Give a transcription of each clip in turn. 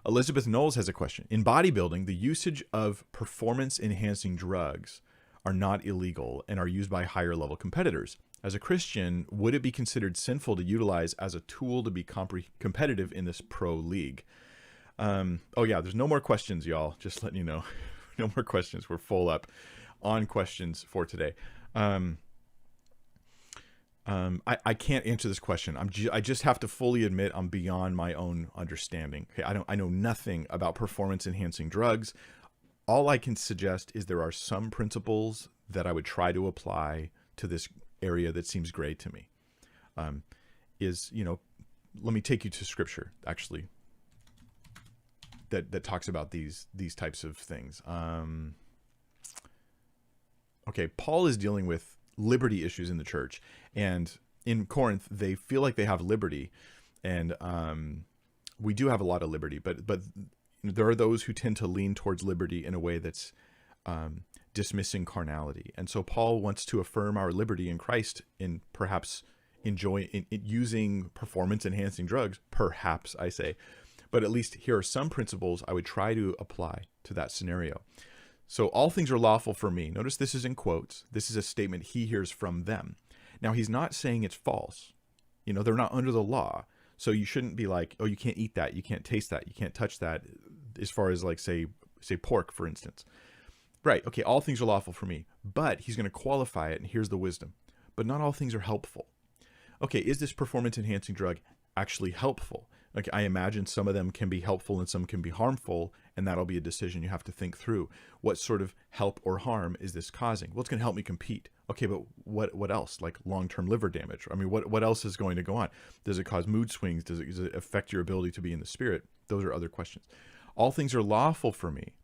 Elizabeth Knowles has a question. In bodybuilding, the usage of performance-enhancing drugs are not illegal and are used by higher level competitors. As a Christian, would it be considered sinful to utilize as a tool to be competitive in this pro league? Oh yeah, there's no more questions, y'all. Just letting you know. No more questions. We're full up on questions for today. I can't answer this question. I just have to fully admit I'm beyond my own understanding. Okay, I know nothing about performance enhancing drugs. All I can suggest is there are some principles that I would try to apply to this area that seems gray to me. Let me take you to scripture, actually, that talks about these types of things. Okay, Paul is dealing with liberty issues in the church, and in Corinth they feel like they have liberty, and we do have a lot of liberty, but there are those who tend to lean towards liberty in a way that's dismissing carnality. And so Paul wants to affirm our liberty in Christ in perhaps using performance enhancing drugs, perhaps I say, but at least here are some principles I would try to apply to that scenario. So all things are lawful for me. Notice this is in quotes. This is a statement he hears from them. Now, he's not saying it's false. They're not under the law. So you shouldn't be like, oh, you can't eat that. You can't taste that. You can't touch that, as far as like, say pork, for instance. Right. Okay. All things are lawful for me. But he's going to qualify it. And here's the wisdom. But not all things are helpful. Okay. Is this performance enhancing drug actually helpful? Like, I imagine some of them can be helpful and some can be harmful, and that'll be a decision you have to think through. What sort of help or harm is this causing? Well, it's going to help me compete. Okay, but what else? Like long-term liver damage? I mean, what else is going to go on? Does it cause mood swings? Does it affect your ability to be in the spirit? Those are other questions. All things are lawful for me,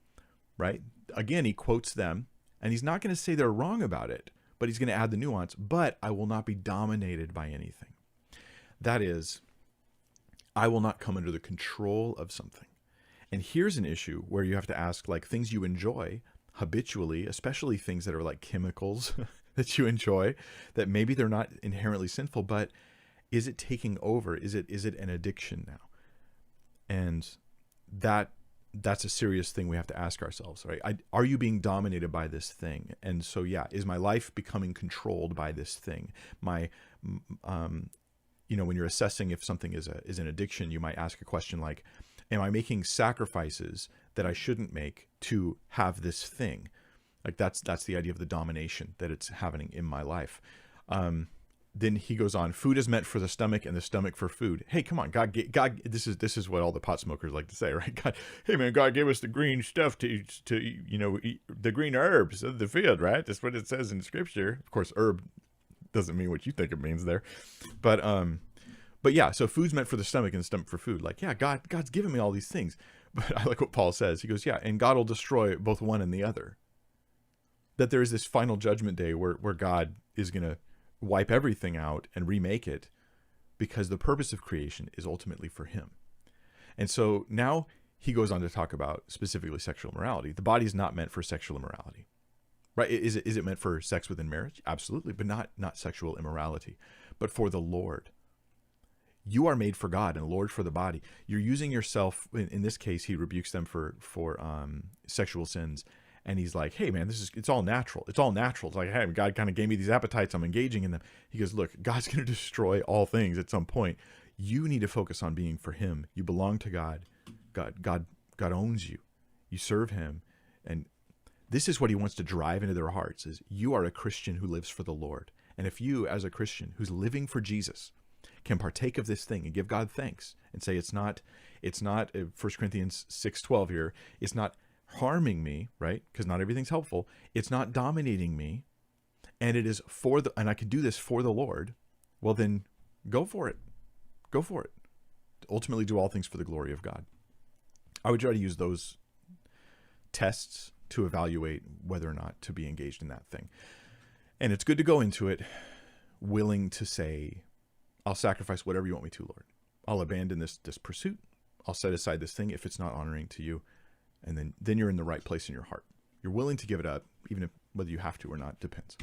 right? Again, he quotes them, and he's not going to say they're wrong about it, but he's going to add the nuance, but I will not be dominated by anything. That is, I will not come under the control of something. And here's an issue where you have to ask, like, things you enjoy habitually, especially things that are like chemicals that you enjoy, that maybe they're not inherently sinful, but is it taking over? Is it an addiction now? And that's a serious thing we have to ask ourselves, right? Are you being dominated by this thing? And so, yeah, is my life becoming controlled by this thing? When you're assessing if something is an addiction, you might ask a question like, am I making sacrifices that I shouldn't make to have this thing? Like that's the idea of the domination that it's happening in my life. Then he goes on, food is meant for the stomach and the stomach for food. Hey, come on, God, this is what all the pot smokers like to say, right? God, hey man, God gave us the green stuff to eat the green herbs of the field, right? That's what it says in scripture. Of course, herb doesn't mean what you think it means there, but yeah, so food's meant for the stomach and the stomach for food. Like, yeah, God's given me all these things, but I like what Paul says. He goes, yeah, and God will destroy both one and the other. That there is this final judgment day where God is going to wipe everything out and remake it, because the purpose of creation is ultimately for him. And so now he goes on to talk about specifically sexual immorality. The body is not meant for sexual immorality. Right? Is it meant for sex within marriage? Absolutely, but not sexual immorality, but for the Lord. You are made for God and Lord for the body. You're using yourself. In this case, he rebukes them for sexual sins, and he's like, "Hey, man, it's all natural. It's all natural. It's like, hey, God kind of gave me these appetites. I'm engaging in them." He goes, "Look, God's going to destroy all things at some point. You need to focus on being for Him. You belong to God. God owns you. You serve Him, and this is what He wants to drive into their hearts: is you are a Christian who lives for the Lord. And if you, as a Christian who's living for Jesus, can partake of this thing and give God thanks and say it's not 1 Corinthians 6:12 here, it's not harming me, right? Because not everything's helpful. It's not dominating me, and it is and I can do this for the Lord. Well, then go for it. Go for it. Ultimately do all things for the glory of God. I would try to use those tests to evaluate whether or not to be engaged in that thing. And it's good to go into it willing to say, I'll sacrifice whatever you want me to, Lord. I'll abandon this pursuit. I'll set aside this thing if it's not honoring to you. And then you're in the right place in your heart. You're willing to give it up, even if whether you have to or not depends.